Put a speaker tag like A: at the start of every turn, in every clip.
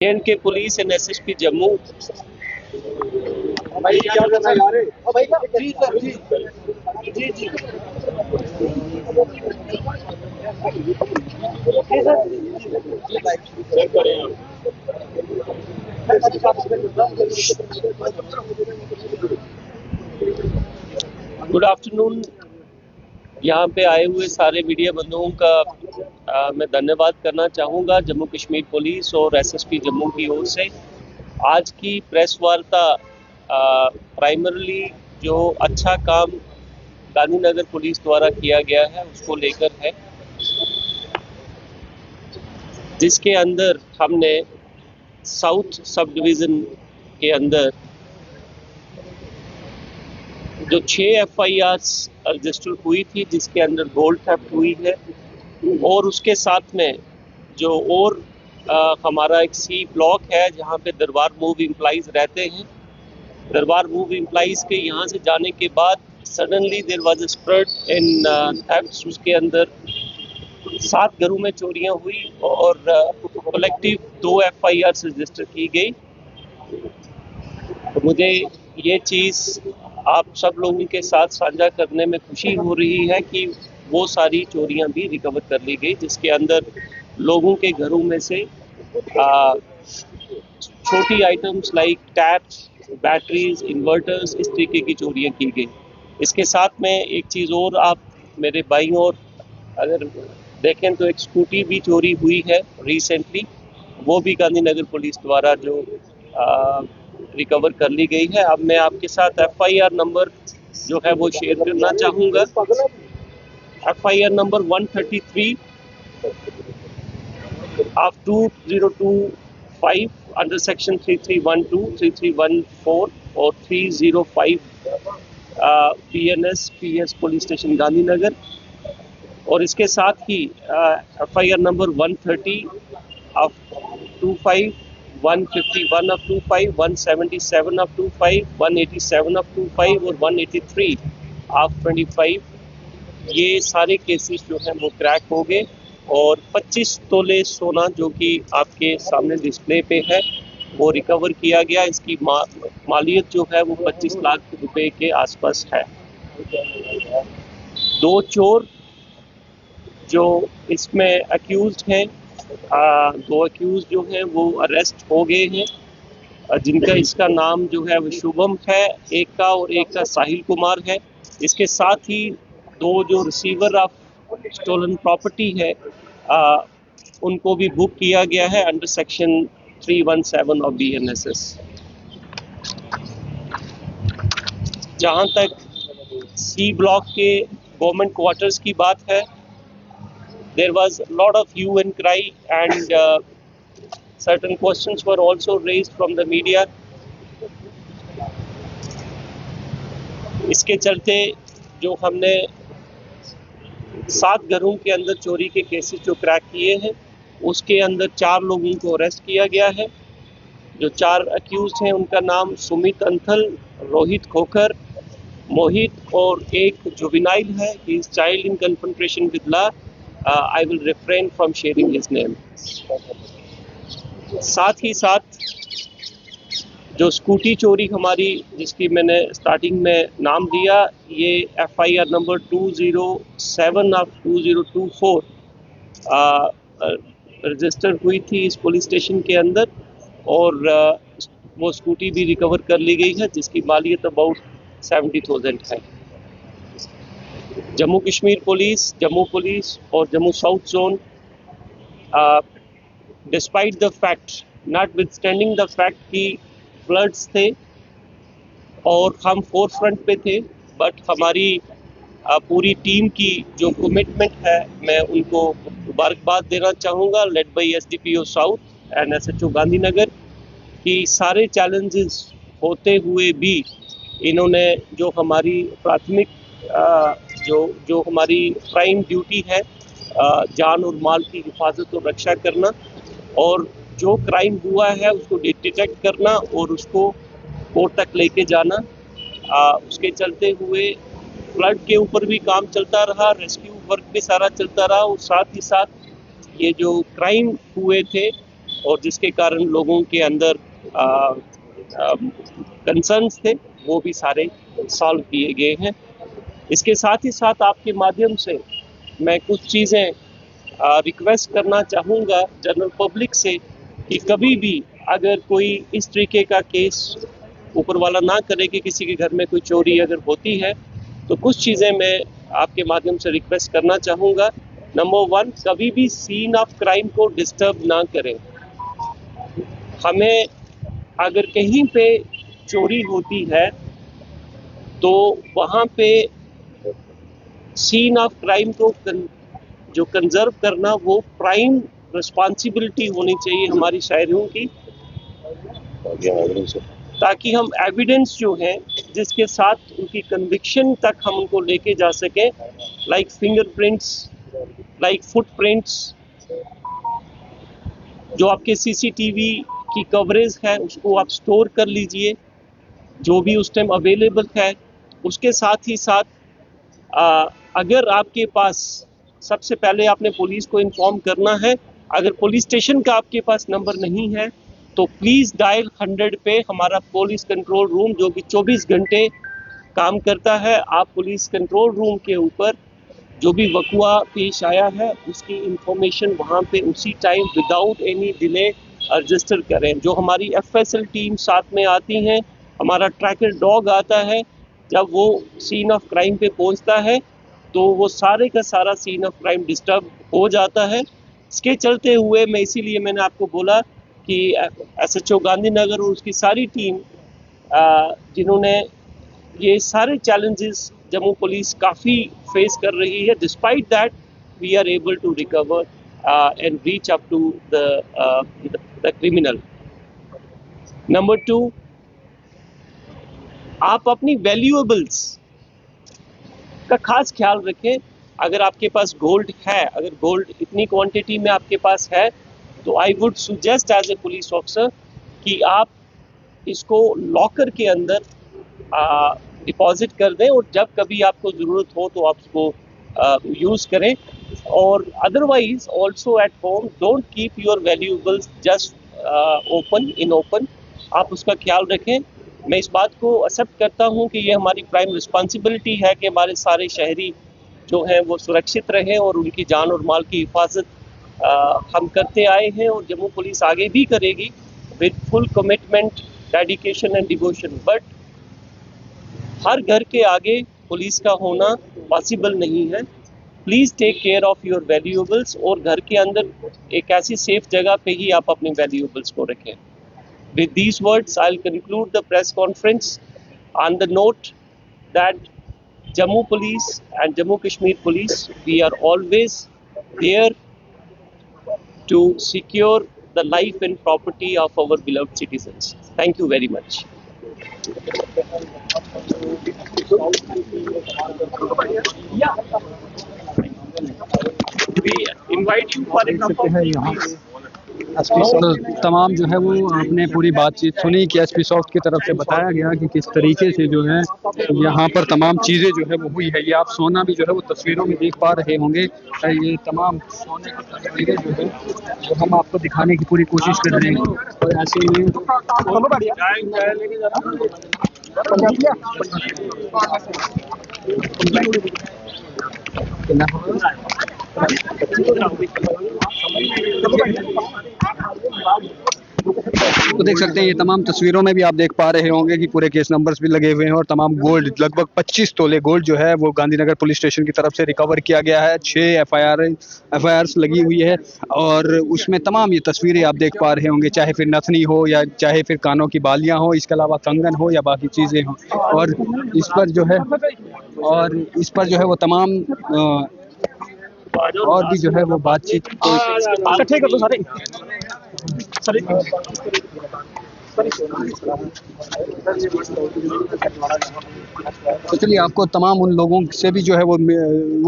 A: के police and SSP Jammu
B: भाई क्या करना यार भाई जी सर जी जी जी
A: गुड आफ्टरनून। यहाँ पे आए हुए सारे मीडिया बंधुओं का मैं धन्यवाद करना चाहूँगा जम्मू कश्मीर पुलिस और एसएसपी जम्मू की ओर से। आज की प्रेस वार्ता प्राइमरली जो अच्छा काम गांधीनगर पुलिस द्वारा किया गया है उसको लेकर है, जिसके अंदर हमने साउथ सब डिवीज़न के अंदर जो 6 FIR रजिस्टर हुई थी, जिसके अंदर गोल्ड थेफ्ट हुई है, और उसके साथ में जो और हमारा एक सी ब्लॉक है जहाँ पे दरबार मूव एम्प्लॉइज रहते हैं। दरबार मूव एम्प्लॉइज के यहाँ से जाने के बाद suddenly there was a spread in thefts. उसके अंदर 7 घरों में चोरियां हुई और कलेक्टिव 2 FIR रजिस्टर की गई। तो मुझे ये चीज़ आप सब लोगों के साथ साझा करने में खुशी हो रही है कि वो सारी चोरियां भी रिकवर कर ली गई, जिसके अंदर लोगों के घरों में से छोटी items like taps, batteries, inverters, इस तरीके की चोरियां की गई। इसके साथ में एक चीज़ और आप मेरे बाईं ओर अगर देखें तो एक स्कूटी भी चोरी हुई है रिसेंटली, वो भी गांधीनगर पुलिस द्वारा जो रिकवर कर ली गई है। अब मैं आपके साथ FIR नंबर जो है वो शेयर करना चाहूँगा। FIR number 133 of 2025 under section 3312, 3314 और 305 PNS PS police station Gandhinagar. और इसके साथ ही FIR number 130 of 25, 151 of 25, 177 of 25, 187 of 25 और 183 of 25, ये सारे केसेस जो हैं वो क्रैक हो गए और 25 तोले सोना जो कि आपके सामने डिस्प्ले पे है वो रिकवर किया गया। इसकी मालियत जो है वो 25 लाख रुपए के आसपास है। 2 चोर जो इसमें अक्यूज्ड हैं, 2 अक्यूज जो हैं वो अरेस्ट हो गए हैं, जिनका इसका नाम जो है वो शुभम है एक का, और एक का साहिल कुमार है। इसके साथ ही 2 जो रिसीवर ऑफ स्टोलन प्रॉपर्टी है उनको भी बुक किया गया है अंडर सेक्शन 317 ऑफ BNSS। जहां तक सी ब्लॉक के गवर्नमेंट क्वार्टर्स की बात है, there was a lot of hue and cry and certain questions were also raised from the media। इसके चलते जो हमने 7 घरों के अंदर चोरी के केसेस जो क्रैक किए हैं उसके अंदर 4 लोगों को अरेस्ट किया गया है। जो 4 अक्यूज्ड हैं उनका नाम सुमित अंथल, रोहित खोखर, मोहित और एक जुवेनाइल है। He is child in confrontation with law. I will refrain from sharing his name। साथ ही साथ जो स्कूटी चोरी हमारी जिसकी मैंने स्टार्टिंग में नाम दिया, ये FIR नंबर 207 ऑफ 2024 रजिस्टर हुई थी इस पुलिस स्टेशन के अंदर, और वो स्कूटी भी रिकवर कर ली गई है जिसकी मालियत अबाउट 70,000 है। जम्मू कश्मीर पुलिस, जम्मू पुलिस और Jammu south zone, despite the fact, not withstanding the fact कि फ्लड्स थे और हम फोर फ्रंट पे थे, बट हमारी पूरी टीम की जो कमिटमेंट है मैं उनको मुबारकबाद देना चाहूँगा, led by SDPO south and SHO Gandhinagar, कि सारे चैलेंजेस होते हुए भी इन्होंने जो हमारी प्राथमिक जो हमारी प्राइम ड्यूटी है जान और माल की हिफाजत और रक्षा करना, और जो क्राइम हुआ है उसको डिटेक्ट करना और उसको कोर्ट तक लेके जाना, उसके चलते हुए फ्लड के ऊपर भी काम चलता रहा, रेस्क्यू वर्क भी सारा चलता रहा, और साथ ही साथ ये जो क्राइम हुए थे और जिसके कारण लोगों के अंदर कंसर्न्स थे वो भी सारे सॉल्व किए गए हैं। इसके साथ ही साथ आपके माध्यम से मैं कुछ चीज़ें रिक्वेस्ट करना चाहूँगा जनरल पब्लिक से कि कभी भी अगर कोई इस तरीके का केस ऊपर वाला ना करे कि किसी के घर में कोई चोरी अगर होती है तो कुछ चीज़ें मैं आपके माध्यम से रिक्वेस्ट करना चाहूँगा। नंबर 1, कभी भी सीन ऑफ क्राइम को डिस्टर्ब ना करें। हमें अगर कहीं पे चोरी होती है तो वहाँ पे सीन ऑफ क्राइम को जो कंजर्व करना वो प्राइम रिस्पॉन्सिबिलिटी होनी चाहिए हमारी शहरियों की, ताकि हम एविडेंस जो है जिसके साथ उनकी कन्विक्शन तक हम उनको लेके जा सकें, लाइक फिंगरप्रिंट्स, लाइक फुटप्रिंट्स, जो आपके सीसीटीवी की कवरेज है उसको आप स्टोर कर लीजिए जो भी उस टाइम अवेलेबल है। उसके साथ ही साथ अगर आपके पास, सबसे पहले आपने पुलिस को इन्फॉर्म करना है। अगर पुलिस स्टेशन का आपके पास नंबर नहीं है तो प्लीज़ डायल 100 पे हमारा पुलिस कंट्रोल रूम जो कि 24 घंटे काम करता है। आप पुलिस कंट्रोल रूम के ऊपर जो भी वक़ुआ पेश आया है उसकी इंफॉर्मेशन वहाँ पे उसी time without any delay register करें। जो हमारी FSL टीम साथ में आती हैं, हमारा ट्रैकर डॉग आता है, जब वो सीन ऑफ क्राइम पे पहुँचता है तो वो सारे का सारा सीन ऑफ क्राइम डिस्टर्ब हो जाता है। इसके चलते हुए इसीलिए मैंने आपको बोला कि SHO गांधीनगर और उसकी सारी टीम जिन्होंने ये सारे चैलेंजेस जम्मू पुलिस काफ़ी फेस कर रही है, despite that we are able to recover and reach up to the criminal. Number 2, आप अपनी वैल्यूएबल्स का खास ख्याल रखें। अगर आपके पास गोल्ड है, अगर गोल्ड इतनी क्वांटिटी में आपके पास है तो I would suggest as a police officer कि आप इसको लॉकर के अंदर डिपॉजिट कर दें और जब कभी आपको ज़रूरत हो तो आप उसको यूज़ करें। और otherwise also at home don't keep your valuables just open. आप उसका ख्याल रखें। मैं इस बात को एक्सेप्ट करता हूं कि ये हमारी प्राइम रिस्पॉन्सिबिलिटी है कि हमारे सारे शहरी जो हैं वो सुरक्षित रहें और उनकी जान और माल की हिफाजत हम करते आए हैं और जम्मू पुलिस आगे भी करेगी with full commitment, dedication and devotion. But हर घर के आगे पुलिस का होना पॉसिबल नहीं है। Please take care of your valuables और घर के अंदर एक ऐसी सेफ जगह पे ही आप अपने वैल्यूएबल्स को रखें। With these words, I'll conclude the press conference on the note that Jammu Police and Jammu Kashmir Police, we are always there to secure the life and property of our beloved citizens. Thank you very much. We invite you for a cup of tea.
C: तो तमाम जो है वो आपने पूरी बातचीत सुनी कि SP सॉफ्ट की तरफ से बताया गया कि किस तरीके से जो है यहाँ पर तमाम चीज़ें जो है वो हुई है। ये आप सोना भी जो है वो तस्वीरों में देख पा रहे होंगे। ये तमाम सोने की तस्वीरें जो है वो हम आपको दिखाने की पूरी कोशिश कर रहे हैं। और ऐसे में तो देख सकते हैं ये तमाम तस्वीरों में भी आप देख पा रहे होंगे कि पूरे केस नंबर्स भी लगे हुए हैं और तमाम गोल्ड, लगभग 25 तोले गोल्ड जो है वो गांधीनगर पुलिस स्टेशन की तरफ से रिकवर किया गया है। 6 FIRs लगी हुई है और उसमें तमाम ये तस्वीरें आप देख पा रहे होंगे, चाहे फिर नथनी हो या चाहे फिर कानों की बालियां हो, इसके अलावा कंगन हो या बाकी चीज़ें हों। और इस पर जो है वो तमाम और भी जो है वो बातचीत ठीक है तो सारे तो चलिए आपको तमाम उन लोगों से भी जो है वो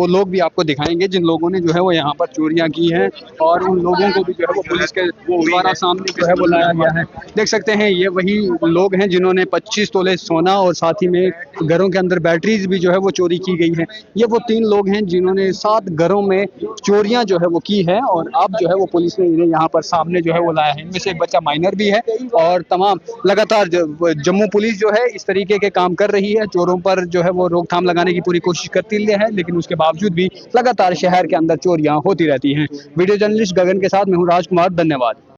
C: लोग भी आपको दिखाएंगे जिन लोगों ने जो है वो यहाँ पर चोरियां की हैं और उन लोगों को भी जो है वो पुलिस के द्वारा सामने जो है वो लाया गया है। देख सकते हैं ये वही लोग हैं जिन्होंने 25 तोले सोना और साथ ही में घरों के अंदर बैटरीज भी जो है वो चोरी की गई है। ये वो 3 लोग हैं जिन्होंने 7 घरों में चोरियां जो है वो की है और अब जो है वो पुलिस ने इन्हें यहाँ पर सामने जो है वो लाया है। इनमें से एक बच्चा माइनर भी है और तमाम लगातार जम्मू पुलिस जो है इस तरीके के काम कर रही है, चोरों पर जो है वो रोकथाम लगाने की पूरी कोशिश करती है, लेकिन उसके बावजूद भी लगातार शहर के अंदर चोरियां होती रहती हैं। वीडियो जर्नलिस्ट गगन के साथ मैं हूँ राजकुमार, धन्यवाद।